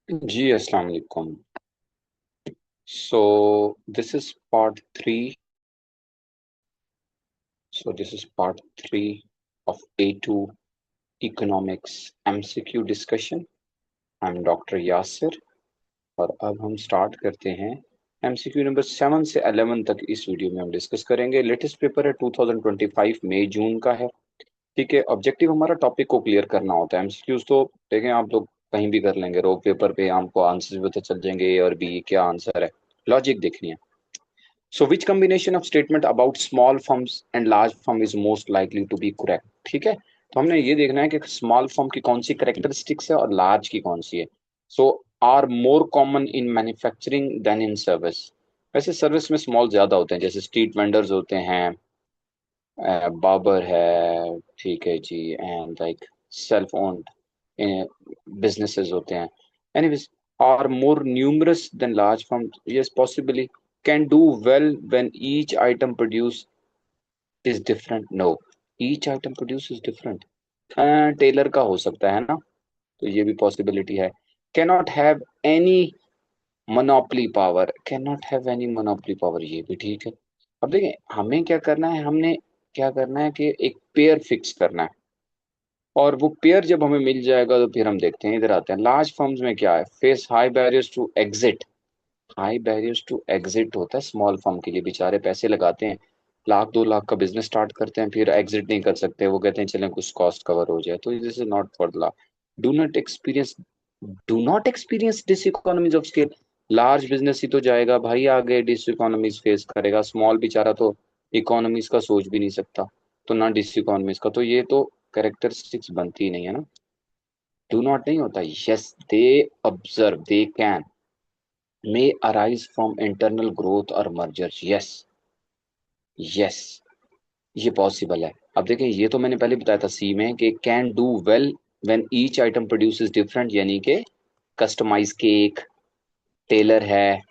जी अस्सलाम वालेकुम। So this is part three. So this is part three of A2 Economics MCQ discussion. I'm Dr. Yasir और अब हम start करते हैं। MCQ नंबर 7 से 11 तक इस वीडियो में हम डिस्कस करेंगे। लेटेस्ट पेपर है 2025 मई जून का है। ठीक है, ऑब्जेक्टिव हमारा टॉपिक को क्लियर करना होता है। MCQs तो देखें आप लोग कहीं भी कर लेंगे, रोक पेपर पे आपको आंसर पता चल जाएंगे, ए और बी क्या आंसर है, लॉजिक देखनी है। So which combination of statement about small firms and large firm is most likely to be correct? ठीक है, तो हमने ये देखना है कि स्मॉल फर्म की कौन सी करेक्टरिस्टिक्स है और लार्ज की कौन सी है। So are more common in manufacturing than in service. वैसे सर्विस में स्मॉल ज्यादा होते हैं, जैसे स्ट्रीट वेंडर्स होते हैं, बार्बर है, ठीक है जी, and like self owned businesses होते हैं। Anyways, are more numerous than large firm, yes possibly. Can do well when each item produced is different? No, each item produced is different. Tailor का हो सकता है ना, तो ये भी पॉसिबिलिटी है। Cannot have any monopoly power, cannot have any monopoly power, ये भी ठीक है। अब देखिए हमें क्या करना है, हमने क्या करना है कि एक पेयर फिक्स करना है, और वो पेयर जब हमें मिल जाएगा तो फिर हम देखते हैं। इधर आते हैं, लार्ज फर्म्स में क्या है, face high barriers to exit. High barriers to exit होता है स्मॉल फर्म के लिए, बेचारे पैसे लगाते हैं, 1 लाख 2 लाख का बिजनेस स्टार्ट करते हैं, फिर एग्जिट नहीं कर सकते, वो कहते हैं चलें कुछ कॉस्ट कवर हो जाए, तो this is not for the. Do not experience do not experience diseconomies of scale. Large business ही तो जाएगा भाई आगे, डिस इकोनॉमीज फेस करेगा, स्मॉल बेचारा तो इकोनॉमीज का सोच भी नहीं सकता, तो ना डिस इकोनॉमीज का, तो ये तो कैरेक्टरिस्टिक्स बनती ही नहीं है ना। डू नॉट नहीं होता, yes they observe, they can, may arise from internal growth or mergers, yes, yes, ये पॉसिबल है। अब देखें, ये तो मैंने पहले बताया था सी में कि can do well when each item produces different, यानी कि कस्टमाइज केक, टेलर है,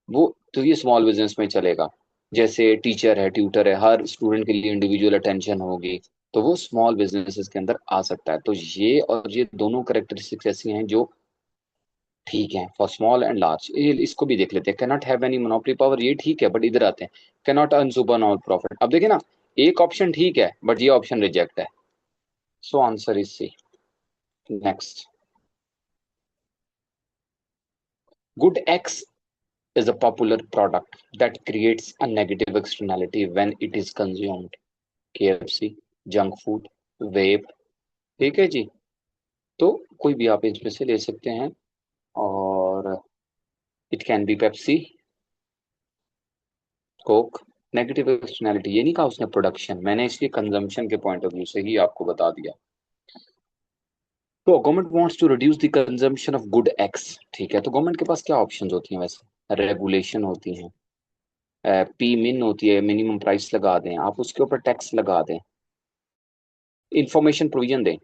वो तो ये स्मॉल बिजनेस में चलेगा। जैसे टीचर है, ट्यूटर है, हर स्टूडेंट के लिए इंडिविजुअल अटेंशन होगी, तो वो स्मॉल बिजनेसेस के अंदर आ सकता है। तो ये और ये दोनों करेक्टरिस्टिक्स ऐसी हैं जो ठीक है फॉर स्मॉल एंड लार्ज। ये इसको भी देख लेते हैं, cannot have any monopoly power, ये ठीक है, बट इधर आते हैं, cannot earn super not profit. अब देखिए ना, एक ऑप्शन ठीक है बट ये ऑप्शन रिजेक्ट है, so answer is C. Next, good X is a popular product that creates a negative externality when it is consumed. KFC, junk food, vape, ठीक है जी। तो कोई भी आप इसमें से ले सकते हैं, और it can B Pepsi, Coke. Negative externality ये नहीं कहा उसने प्रोडक्शन, मैंने इसलिए कंजम्पशन के पॉइंट ऑफ व्यू से ही आपको बता दिया। तो government wants to reduce the consumption of good X, ठीक है, तो गवर्नमेंट के पास क्या ऑप्शंस होती हैं वैसे, रेगुलेशन होती हैं, पी मिन होती है, मिनिमम प्राइस लगा दें, आप उसके ऊपर टैक्स लगा दें, इंफॉर्मेशन प्रोविजन दें।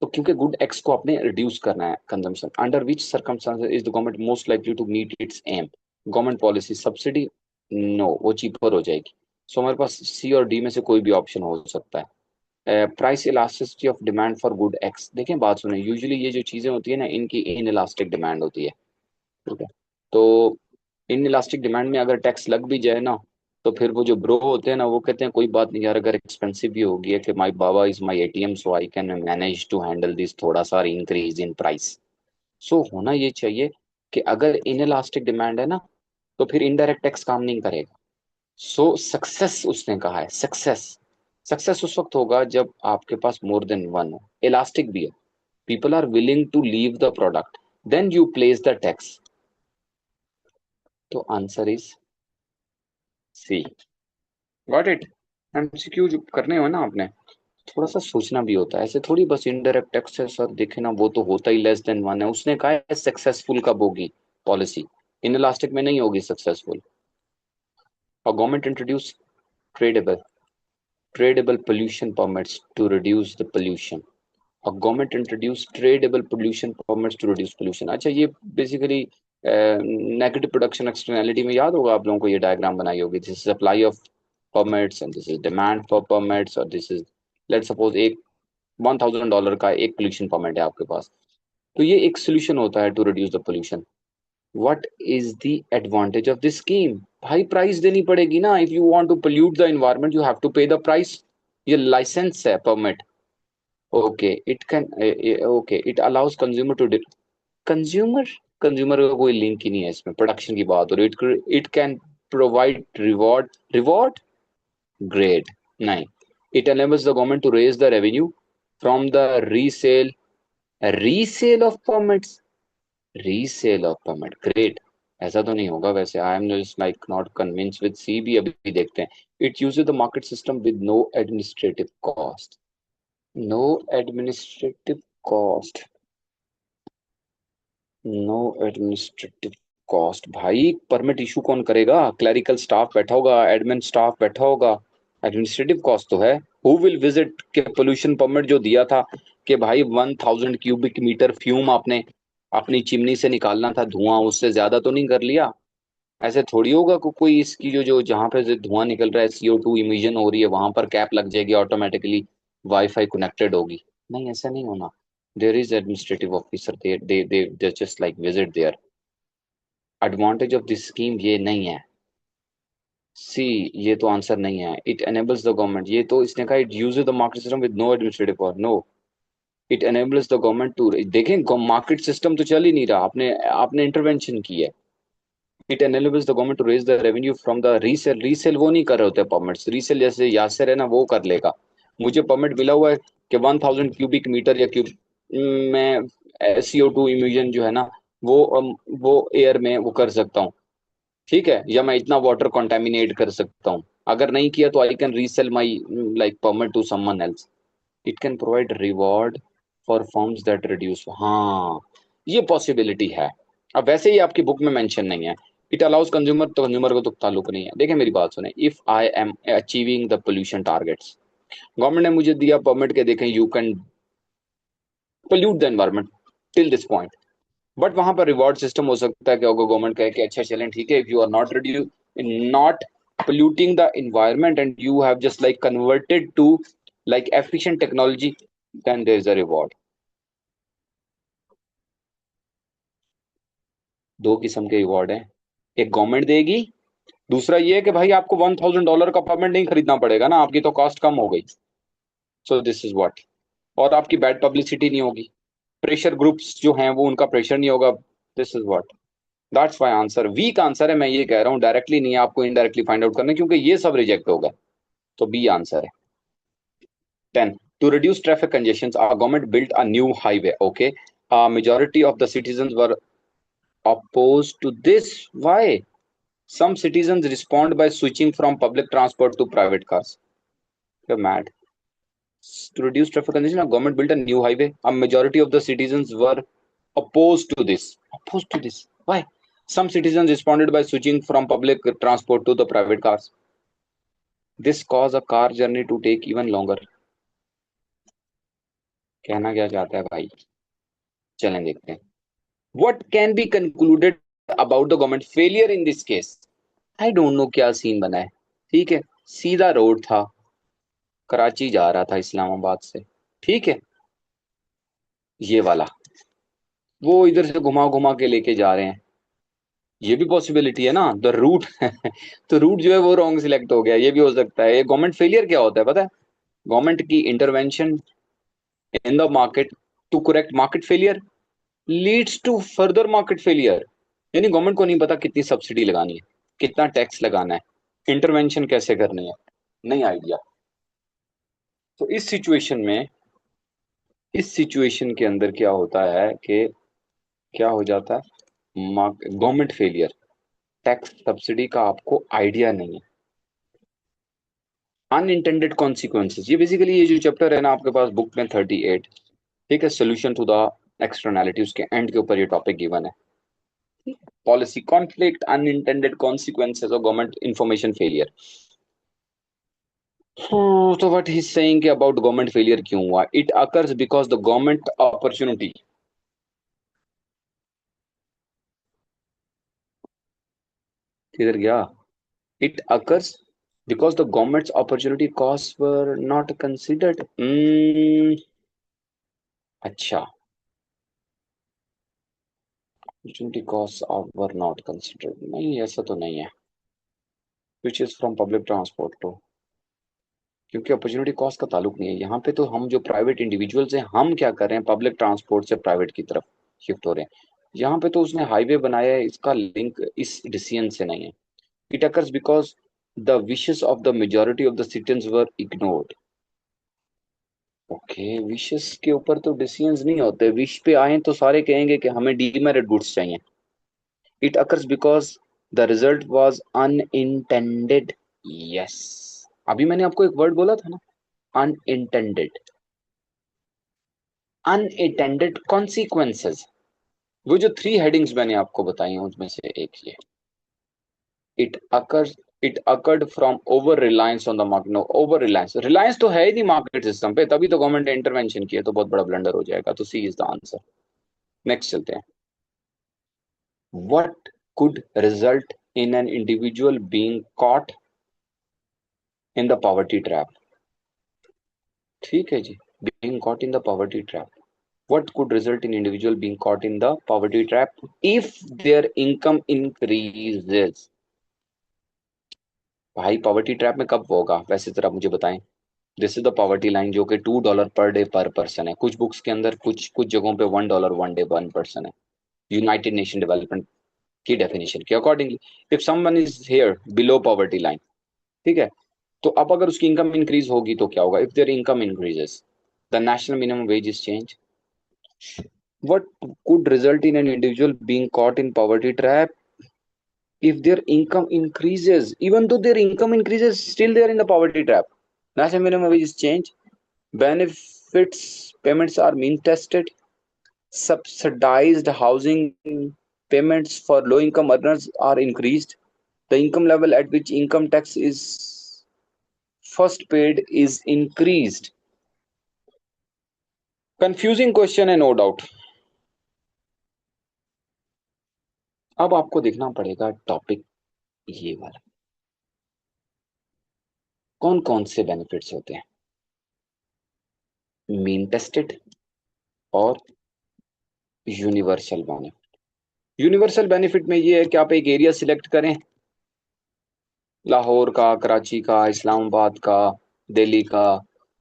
तो क्योंकि गुड एक्स को आपने रिड्यूस करना है consumption, under which circumstances is the government most likely to meet its aim. Government policy, subsidy, no, वो चीपर हो जाएगी। सो हमारे पास सी और डी में से कोई भी ऑप्शन हो सकता है। Price elasticity of demand for good x, देखें बात सुने, यूजुअली ये जो चीजें होती है ना, इनकी इन इलास्टिक डिमांड होती है, ठीक है। तो इन इलास्टिक डिमांड में अगर टैक्स लग भी जाए ना, तो फिर वो जो ब्रो होते हैं ना, वो कहते हैं कोई बात नहीं यार, अगर एक्सपेंसिव भी होगी है कि माई बाबा is my ATM, so I can manage to handle this थोड़ा सा इंक्रीज इन प्राइस। सो होना ये चाहिए कि अगर इन इलास्टिक डिमांड है ना, तो फिर इनडायरेक्ट टैक्स काम नहीं करेगा। सो सक्सेस उसने कहा है, सक्सेस, सक्सेस उस वक्त होगा जब आपके पास मोर देन वन हो, इलास्टिक भी है, people are willing to leave the product, then you place the tax. तो answer is C. Got it. MCQ जो करने हो ना आपने, थोड़ा सा सोचना भी होता है, ऐसे थोड़ी बस इनडायरेक्ट टैक्स है सर, देखे ना वो तो होता ही लेस देन वन है, उसने कहा है सक्सेसफुल कब होगी पॉलिसी, इन इलास्टिक में नहीं होगी सक्सेसफुल। और government introduce tradable tradable pollution permits to reduce the pollution, और government introduce tradable pollution permits to reduce pollution. अच्छा, ये बेसिकली नेगेटिव प्रोडक्शन एक्सटर्नैलिटी में याद होगा आप लोगों को, ये डायग्राम बनाई होगी, this is supply of permits and this is demand for permits, और दिस इज, लेट सपोज एक $1,000 का एक पोल्यूशन परमिट है आपके पास, तो ये एक सोल्यूशन होता है to reduce the pollution. What is the advantage of this scheme? भाई प्राइस देनी पड़ेगी ना, if you want to pollute the environment you have to pay the price. ये लाइसेंस है, permit. Okay it can, okay it allows consumer to, consumer, consumer का कोई link ही नहीं है इसमें, प्रोडक्शन की बात हो रही है। It can provide reward, reward, great. नहीं, it enables the government to raise the revenue from the resale, resale of permits, resale of permit, great. ऐसा तो नहीं होगा वैसे, I am just like not convince with C भी, अभी देखते हैं। It uses the market system with no administrative cost, no administrative cost, no administrative cost. भाई परमिट इशू कौन करेगा? क्लरिकल स्टाफ बैठा होगा, एडमिन स्टाफ बैठा होगा, एडमिनिस्ट्रेटिव कॉस्ट तो है। हु विल विजिट के पोल्यूशन परमिट जो दिया था कि भाई 1000 क्यूबिक मीटर फ्यूम आपने अपनी चिमनी से निकालना था धुआं, उससे ज्यादा तो नहीं कर लिया? ऐसे थोड़ी होगा कोई इसकी जो जो जहां पे से धुआं निकल रहा है, CO2 इमिशन हो रही है, वहां पर कैप लग जाएगी ऑटोमेटिकली, वाईफाई कनेक्टेड होगी। नहीं, ऐसा नहीं होना। There is administrative officer, they just like visit there. Advantage of this scheme ये नहीं है। सी, ये तो आंसर नहीं है। इट एनेबल्स द गवर्नमेंट, ये तो इसने कहा it uses the market system with no administrative power, no. It enables the government to, देखें मार्केट सिस्टम तो चल ही नहीं रहा, आपने आपने इंटरवेंशन की है। It enables the government to raise the revenue from the resale, resale वो नहीं कर रहे होते परमिट्स, रीसेल जैसे यासर है ना वो कर लेगा। मुझे परमिट मिला हुआ है कि 1000 क्यूबिक मीटर या क्यूब, मैं CO2 इमिशन जो है ना वो एयर में वो कर सकता हूँ, ठीक है, या मैं इतना वाटर कंटेमिनेट कर सकता हूँ। अगर नहीं किया तो I can resale my like permit to someone else. It can provide reward for firms that reduce, हाँ ये पॉसिबिलिटी है। अब वैसे ही आपकी बुक में मेंशन नहीं है। इट अलाउज कंज्यूमर, तो कंज्यूमर को तो ताल्लुक नहीं है। देखिए मेरी बात सुने, if I am achieving the pollution targets, government ने मुझे दिया परमिट के, देखें you can pollute the environment till this point, but वहां पर रिवॉर्ड सिस्टम हो सकता है कि अगर गवर्नमेंट कहे कि अच्छा चलें ठीक है, if you are not reduce, not polluting the environment and you have just like converted to like efficient technology, then there is a reward। दो किस्म के रिवॉर्ड हैं, एक गवर्नमेंट देगी, दूसरा ये है कि भाई आपको $1000 का परमिट नहीं खरीदना पड़ेगा ना, आपकी तो कॉस्ट कम हो गई। सो दिस इज व्हाट, और आपकी बैड पब्लिसिटी नहीं होगी, प्रेशर ग्रुप्स जो हैं वो उनका प्रेशर नहीं होगा। This is what, that's why answer weak answer है। मैं ये कह रहा हूँ डायरेक्टली नहीं है, आपको इनडायरेक्टली फाइंड आउट करना है, क्योंकि ये सब रिजेक्ट होगा। तो बी आंसर है। 10, to reduce traffic congestions, our government built a new highway, okay, a majority of the citizens were opposed to this, why? Some citizens respond by switching from public transport to private cars. You're mad. To reduce traffic congestion, our government built a new highway. A majority of the citizens were opposed to this. Opposed to this. Why? Some citizens responded by switching from public transport to the private cars. This caused a car journey to take even longer. कहना क्या चाहता है भाई? चलें देखते हैं। What can be concluded about the government failure in this case? I don't know क्या scene बना है। ठीक है, सीधा रोड था, कराची जा रहा था इस्लामाबाद से, ठीक है, ये वाला, वो इधर से घुमा घुमा के लेके जा रहे हैं। ये भी पॉसिबिलिटी है ना, द रूट तो रूट जो है वो रॉन्ग सिलेक्ट हो गया, ये भी हो सकता है। ये गवर्नमेंट फेलियर क्या होता है पता है? गवर्नमेंट की intervention in the market to correct market failure leads to further market failure. यानी गवर्नमेंट को नहीं पता कितनी सब्सिडी लगानी है, कितना टैक्स लगाना है, इंटरवेंशन कैसे करनी है, नहीं आइडिया। तो इस सिचुएशन के अंदर क्या होता है कि क्या हो जाता है, गवर्नमेंट फेलियर, टैक्स सब्सिडी का आपको आइडिया नहीं है। अनइंटेंडेड कॉन्सिक्वेंसेज, ये बेसिकली ये जो चैप्टर है ना आपके पास बुक में 38, ठीक है, सोल्यूशन टू द एक्सटर्नैलिटी, उसके एंड के ऊपर ये टॉपिक गिवन है। पॉलिसी कॉन्फ्लिक्ट, अनइंटेंडेड कॉन्सिक्वेंसेज और गवर्नमेंट इंफॉर्मेशन फेलियर। तो what he saying about government failure क्यों हुआ? It occurs because the government opportunity, किधर गया? It occurs because the government's opportunity costs were not considered। अच्छा, opportunity costs are were not considered, नहीं ऐसा तो नहीं है, which is from public transport to, क्योंकि अपॉर्चुनिटी कॉस्ट का ताल्लुक नहीं है यहाँ पे। तो हम जो प्राइवेट इंडिविजुअल्स हैं हम क्या कर रहे हैं, पब्लिक ट्रांसपोर्ट से प्राइवेट की तरफ शिफ्ट हो रहे हैं। यहाँ पे तो उसने हाईवे बनाया है, इसका लिंक इस डिसीजन से नहीं है। It occurs because the wishes of the majority of the citizens were ignored. Okay, wishes के ऊपर तो डिसीजंस नहीं होते, विश पे आए तो सारे कहेंगे कि हमें डीमेरिट गुड्स चाहिए। It occurs because the result was unintended. Yes, अभी मैंने आपको एक वर्ड बोला था ना, अनइंटेंडेड, अनइंटेंडेड कॉन्सिक्वेंसेस। वो जो थ्री हेडिंग्स मैंने आपको बताई हैं उसमें से एक ये, it occurs, it occurred from over reliance on the market. No, over reliance, reliance तो है ही नहीं मार्केट सिस्टम पे, तभी तो गवर्नमेंट ने इंटरवेंशन किया, तो बहुत बड़ा ब्लंडर हो जाएगा। तो C is the answer. Next चलते हैं। What could result in an individual being caught in the poverty trap. ठीक है जी, being caught in the poverty trap. What could result in individual being caught in the poverty trap if their income increases? भाई poverty trap में कब होगा वैसे, जरा मुझे बताएं। This is the poverty line जो कि $2 पर डे पर पर्सन है। कुछ बुक्स के अंदर कुछ कुछ जगहों पे $1 वन डे वन पर्सन है, यूनाइटेड नेशन डेवलपमेंट की डेफिनेशन के accordingly. If someone is here below poverty line, ठीक है, तो अब अगर उसकी इनकम इंक्रीज होगी तो क्या होगा? If there income increases the national minimum wage is change. What could result in an individual being caught in poverty trap if their income increases? Even though their income increases, still they are in the poverty trap. National minimum wage is changed. Benefits payments are mean tested. Subsidized housing payments for low income earners are increased. The income level at which income tax is first paid is increased. Confusing question है, no doubt. अब आपको देखना पड़ेगा topic ये वाला, कौन कौन से बेनिफिट्स होते हैं, मीन टेस्टेड और यूनिवर्सल बेनिफिट। यूनिवर्सल बेनिफिट में ये है कि आप एक एरिया सिलेक्ट करें, लाहौर का, कराची का, इस्लामाबाद का, दिल्ली का,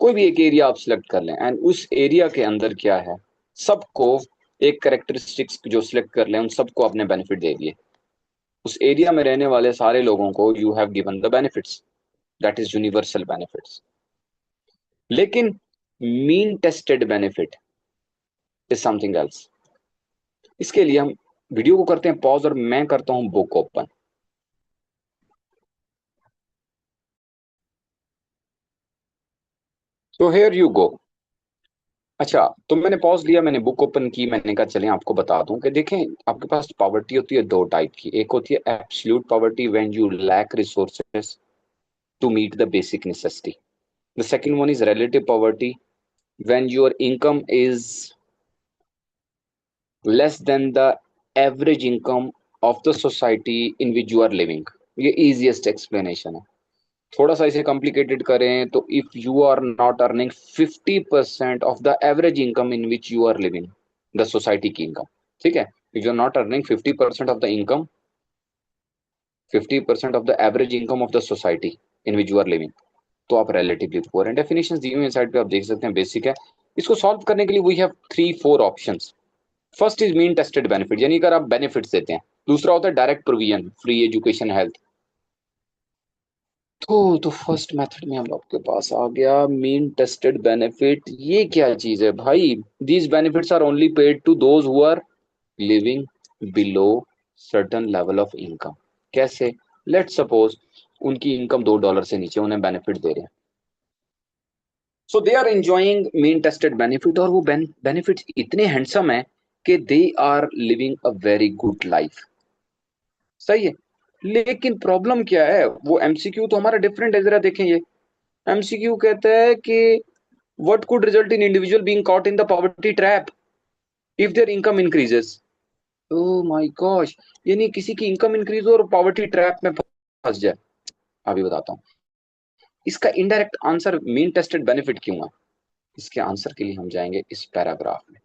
कोई भी एक एरिया आप सिलेक्ट कर लें, एंड उस एरिया के अंदर क्या है, सबको एक कैरेक्टरिस्टिक्स जो सिलेक्ट कर लें उन सबको आपने बेनिफिट दे दिए। उस एरिया में रहने वाले सारे लोगों को you have given the benefits, that is universal benefits. लेकिन mean tested benefit is something else. इसके लिए हम वीडियो को करते हैं पॉज और मैं करता हूं बुक ओपन। तो हियर यू गो। अच्छा, तो मैंने पॉज लिया, मैंने बुक ओपन की, मैंने कहा चलें आपको बता दूं कि देखें, आपके पास पॉवर्टी होती है दो टाइप की। एक होती है absolute poverty when you lack resources to meet the basic necessity. The second one is relative poverty when your income is less than the average income of the society in which you are living. ये easiest explanation है। थोड़ा सा इसे complicated करें तो if you are not earning 50% of the average income in which you are living, the society की income, ठीक है, if you are not earning 50% of the income, 50% of the average income of the society in which you are living, तो आप relatively poor हैं। Definition दी हुई side पे आप देख सकते हैं, बेसिक है। इसको सॉल्व करने के लिए we have 3-4 options. First is mean tested benefit, यानी अगर आप बेनिफिट्स देते हैं। दूसरा होता है direct provision, free education, health. तो फर्स्ट मेथड में हम आपके पास आ गया मीन टेस्टेड बेनिफिट। ये क्या चीज है भाई? These benefits are only paid to those who are living below certain level of income. कैसे? लेट सपोज उनकी इनकम $2 से नीचे, उन्हें बेनिफिट दे रहे हैं, so they are enjoying mean tested benefit, और वो बेनिफिट इतने हैंडसम है कि they are living a very good life. सही है, लेकिन प्रॉब्लम क्या है? वो एमसीक्यू तो हमारा डिफरेंट है, जरा देखें ये। एमसीक्यू कहता है कि what could result in individual being caught in the poverty trap if there income increases. Oh my gosh, यानी किसी की इनकम इंक्रीज हो और पॉवर्टी ट्रैप में फंस जाए। अभी बताता हूँ इसका indirect answer mean tested benefit क्यों है। इसके आंसर के लिए हम जाएंगे इस पैराग्राफ में।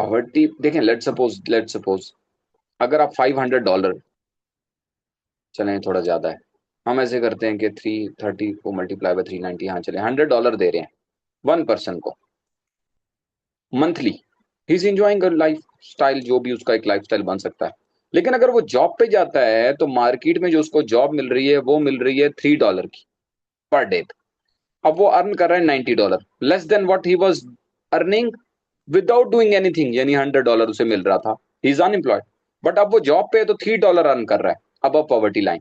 पॉवर्टी देखें, लेट सपोज अगर आप $500, चलें थोड़ा ज्यादा है, हम ऐसे करते हैं कि 330 को मल्टीप्लाई बाय 390, हाँ चले $100 दे रहे हैं वन पर्सन को monthly, he is enjoying life style, जो भी उसका एक लाइफ स्टाइल बन सकता है। लेकिन अगर वो जॉब पे जाता है तो मार्केट में जो उसको जॉब मिल रही है वो मिल रही है $3 की पर डे। अब वो अर्न कर रहा है $90, less than what he was earning without doing anything, यानी $100 उसे मिल रहा था, ही इज अनएम्प्लॉयड। बट अब वो जॉब पे है तो $3 अर्न कर रहा है अब पॉवर्टी लाइन।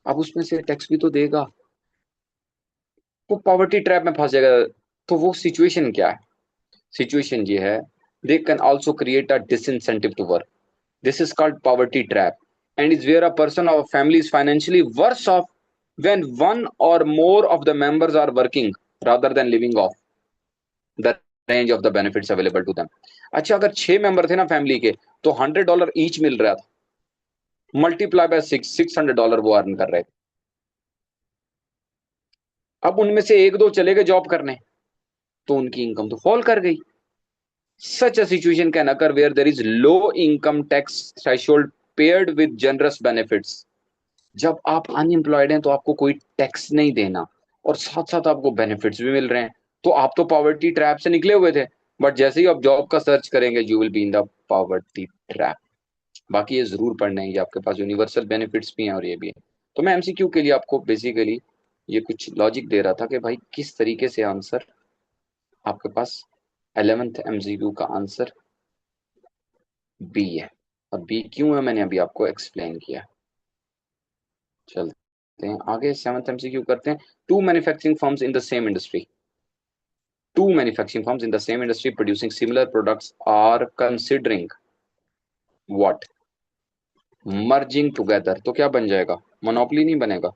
अब उसमें से टैक्स भी तो देगा, वो पॉवर्टी ट्रैप में फंस जाएगा। तो वो सिचुएशन क्या है? सिचुएशन ये है, they can also create a disincentive to work, this is called poverty trap and is where a person और family is financially worse off when one or more of the members are working rather than living off the range of the benefits available to them। अच्छा, अगर 6 member थे ना family के, तो $100 each मिल रहा था, multiply by $600 वो earn कर रहे थे। अब उनमें से एक दो चले गए जॉब करने, तो उनकी इनकम तो फॉल कर गई। Such a situation can occur where there is low income tax threshold paired with generous benefits. जब आप अनएम्प्लॉयड हैं तो आपको कोई टैक्स नहीं देना और साथ साथ आपको बेनिफिट्स भी मिल रहे हैं, तो आप तो पॉवर्टी ट्रैप से निकले हुए थे। बट जैसे ही आप जॉब का सर्च करेंगे, you will be in the poverty trap. बाकी ये जरूर पढ़ना है, ये आपके पास यूनिवर्सल बेनिफिट्स भी हैं और ये भी है। तो मैं एमसीक्यू के लिए आपको बेसिकली ये कुछ लॉजिक दे रहा था कि भाई किस तरीके से आंसर आपके पास 11th एमसीक्यू का आंसर बी है। और बी क्यों है मैंने अभी आपको एक्सप्लेन किया। चलते हैं आगे, 7th एमसीक्यू करते हैं। Two manufacturing firms in the same industry, two manufacturing firms in the same industry producing similar products are considering what, merging together। तो क्या बन जाएगा? मोनोपोली नहीं बनेगा?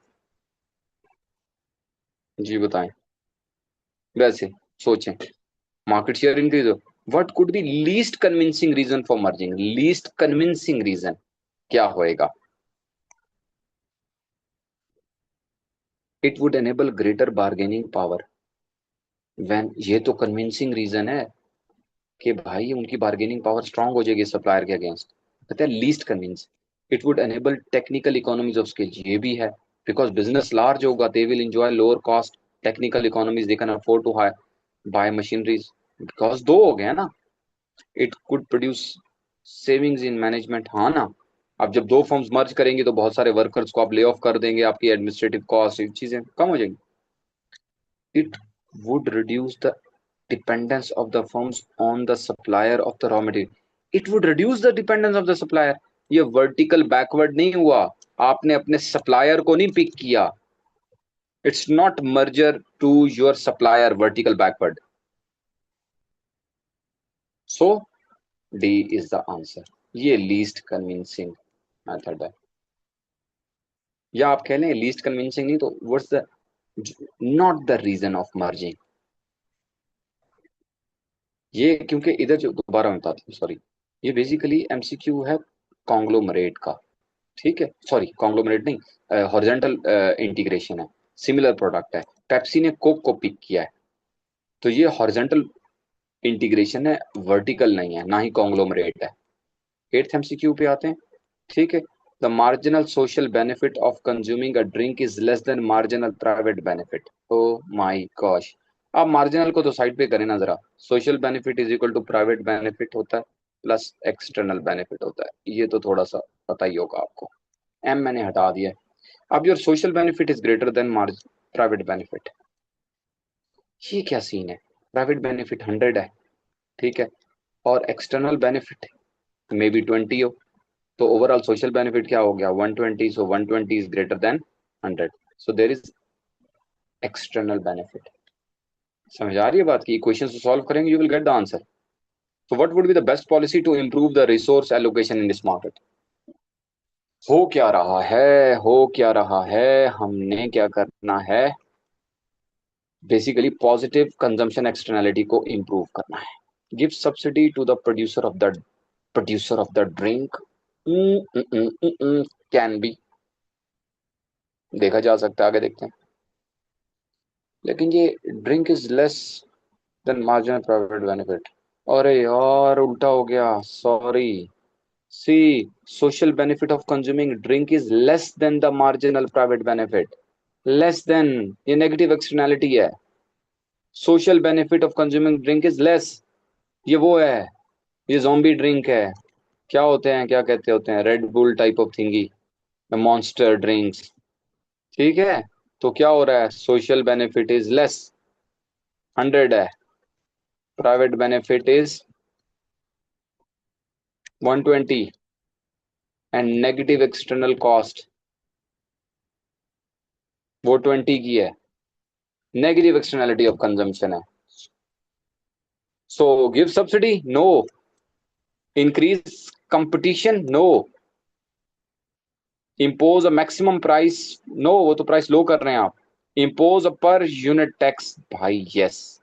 जी बताएं। वैसे सोचें, मार्केट शेयर इंक्रीज हो, what could be least convincing reason for merging? Least convincing reason क्या होएगा? It would enable greater bargaining power. वैन, ये तो कन्विंसिंग रीजन है कि भाई उनकी बार्गेनिंग पावर स्ट्रांग हो जाएगी सप्लायर के अगेंस्ट। कहते हैं least convince. It would enable technical economies of scale, ये भी है, बिकॉज बिजनेस लार्ज होगा, they will enjoy lower cost, technical economies, they can afford to high buy machineries, because दो हो गया ना। It could produce savings in management, हाँ ना। अब जब दो फर्म्स मर्ज करेंगे तो बहुत सारे वर्कर्स को आप ले ऑफ कर देंगे, आपकी एडमिनिस्ट्रेटिव कॉस्ट चीजें कम हो जाएंगी। It would reduce the dependence of the firms on the supplier of the raw material। It would reduce the dependence of the supplier। ये वर्टिकल बैकवर्ड नहीं हुआ, आपने अपने सप्लायर को नहीं पिक किया। It's not merger to your supplier vertical backward. So D is the answer. ये least convincing method है, या आप कह लें लीस्ट कन्विंसिंग नहीं तो what's the not the reason of merging. ये क्योंकि इधर जो, दोबारा मैं बताता हूँ, सॉरी, ये बेसिकली एमसीक्यू है कॉन्ग्लोमरेट का, ठीक है, सॉरी कॉन्ग्लोमरेट नहीं, हॉरिजॉन्टल इंटीग्रेशन है, सिमिलर प्रोडक्ट है, पेप्सी ने कोक को पिक किया है, तो ये हॉरिजॉन्टल इंटीग्रेशन है, वर्टिकल नहीं है, ना ही कॉन्ग्लोमरेट है। 8th एमसीक्यू पे आते हैं, ठीक है। The marginal social benefit of consuming a drink is less than marginal private benefit. Oh my gosh, आप मार्जिनल को तो साइड पे करें ना जरा। Social benefit is equal to private benefit होता है प्लस एक्सटर्नल बेनिफिट होता है, ये तो थोड़ा सा पता ही होगा आपको। एम मैंने हटा दिया। अब your social benefit is greater then margin private benefit, ये क्या सीन है? प्राइवेट बेनिफिट 100 है, ठीक है, और एक्सटर्नल बेनिफिट मे बी 20 हो, तो ओवरऑल सोशल बेनिफिट क्या हो गया? 120। So 120 is greater than 100, so there is external benefit. समझ आ रही है बात की? क्वेश्चन को सॉल्व करेंगे, you will get the answer. So what would be the best policy to improve the resource allocation in this market? हो क्या रहा है, हो क्या रहा है, हमने क्या करना है? बेसिकली पॉजिटिव कंजम्पशन एक्सटर्नलिटी को इंप्रूव करना है। Give subsidy to the producer of the drink, can be, देखा जा सकता है, आगे देखते हैं। लेकिन ये drink is less than marginal private benefit, अरे यार उल्टा हो गया, sorry. See, social benefit of consuming drink is less than the marginal private benefit. Less than, ये नेगेटिव एक्सटर्नैलिटी है। Social benefit of consuming drink is less, ये वो है, ये zombie ड्रिंक है। क्या होते हैं, क्या कहते होते हैं, red bull type of थिंगी, monster drinks. ठीक है, तो क्या हो रहा है, सोशल बेनिफिट इज लेस, 100 है, private benefit is 120, and negative external cost वो 20 की है। नेगेटिव एक्सटर्नैलिटी ऑफ कंजम्पशन है। So give subsidy, no. Increase competition, no. Impose a maximum price, no, वो तो प्राइस लो कर रहे हैं आप। Impose a per unit tax, भाई यस।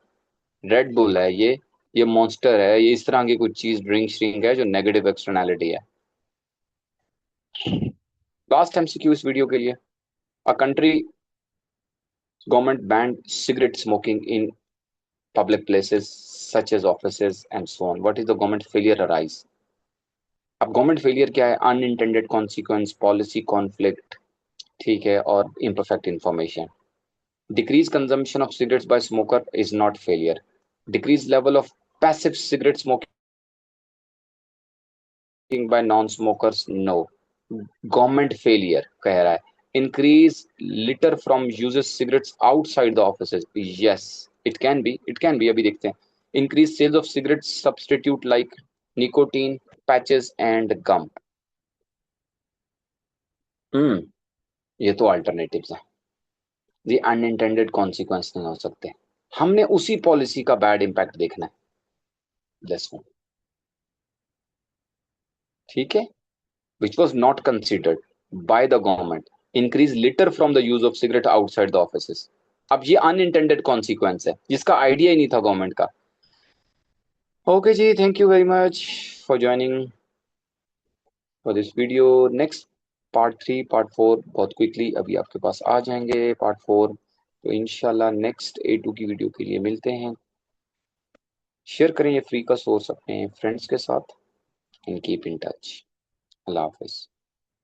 रेड बुल है ये मॉन्स्टर है, ये इस तरह की कुछ चीज, ड्रिंक श्रिंक है जो नेगेटिव एक्सटर्नैलिटी है। लास्ट एमसीक्यू इस वीडियो के लिए। A country government band cigarette smoking in public places such as offices and so on. What is the government failure arise? अब गवर्नमेंट फेलियर क्या है, अनइंटेंडेड कॉन्सिक्वेंस, पॉलिसी कॉन्फ्लिक्ट, ठीक है, और imperfect information. Decrease consumption of cigarettes by smoker is not failure. Decrease level of passive cigarette smoking by non smokers, no. Government failure कह रहा है। Increase litter from uses cigarettes outside the offices, yes. It can be, अभी देखते हैं। Increase sales of cigarette substitute like nicotine patches and gum. Hmm, ये तो alternatives हैं, ये अनइंटेंडेड कॉन्सिक्वेंस नहीं हो सकते। हमने उसी पॉलिसी का बैड इम्पैक्ट देखना है, दिस वन, ठीक है, which was not considered by the government, increase litter from the use of cigarette outside the offices। अब ये अनइंटेंडेड कॉन्सिक्वेंस है जिसका आइडिया ही नहीं था गवर्नमेंट का। ओके जी, thank you very much for joining for this video. Next part 3 part 4 बहुत quickly अभी आपके पास आ जाएंगे, पार्ट 4। तो इंशाल्लाह नेक्स्ट A2 की वीडियो के लिए मिलते हैं। शेयर करें ये फ्री का सोर्स अपने फ्रेंड्स के साथ, and keep in touch. Allah Hafiz.